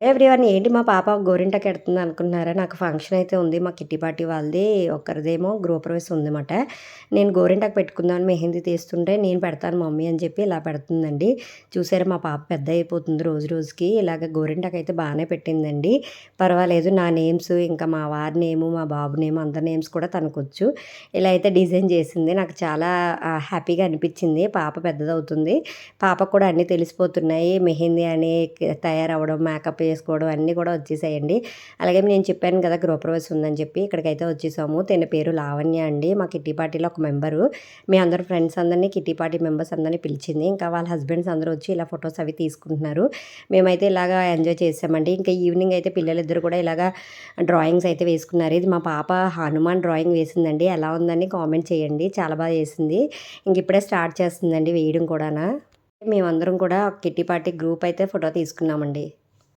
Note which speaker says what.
Speaker 1: Everyone ఏంటి మా పాప గోరింటాకు ఎడుతుంది అనుకుంటున్నారా? నాకు ఫంక్షన్ అయితే ఉంది. మా కిట్టి పార్టీ వాళ్ళది. ఒకరిదేమో గృహప్రవేశం ఉందన్నమాట. నేను గోరింటాకు పెట్టుకుందామని మెహందీ తీస్తుంటే, నేను పెడతాను మమ్మీ అని చెప్పి ఇలా పెడుతుందండి. చూసారా మా పాప పెద్ద అయిపోతుంది రోజు రోజుకి. ఇలాగ గోరింటాకు అయితే బాగానే పెట్టిందండి. పర్వాలేదు నా నేమ్స్, ఇంకా మా వారి నేము, మా బాబు నేము అందరి నేమ్స్ కూడా తనకొచ్చు. ఇలా అయితే డిజైన్ చేసింది. నాకు చాలా హ్యాపీగా అనిపించింది. పాప పెద్దదవుతుంది. పాపకు కూడా అన్నీ తెలిసిపోతున్నాయి. మెహందీ అని తయారవ్వడం, మేకప్ వేసుకోవడం అన్నీ కూడా వచ్చేసాయండి. అలాగే నేను చెప్పాను కదా గృహప్రవేశం ఉందని చెప్పి ఇక్కడికైతే వచ్చేసాము. తిన పేరు లావణ్య అండి. మా కిట్టి పార్టీలో ఒక మెంబరు. మీ అందరు ఫ్రెండ్స్ అందరినీ కిట్టి పార్టీ మెంబర్స్ అందరినీ పిలిచింది. ఇంకా వాళ్ళ హస్బెండ్స్ అందరూ వచ్చి ఇలా ఫొటోస్ అవి తీసుకుంటున్నారు. మేమైతే ఇలాగా ఎంజాయ్ చేసామండి. ఇంకా ఈవినింగ్ అయితే పిల్లలిద్దరు కూడా ఇలాగా డ్రాయింగ్స్ అయితే వేసుకున్నారు. ఇది మా పాప హనుమాన్ డ్రాయింగ్ వేసిందండి. ఎలా ఉందని కామెంట్ చేయండి. చాలా బాగా వేసింది. ఇంక ఇప్పుడే స్టార్ట్ చేస్తుందండి వేయడం కూడానా. మేమందరం కూడా కిట్టి పార్టీ గ్రూప్ అయితే ఫోటో తీసుకున్నామండి.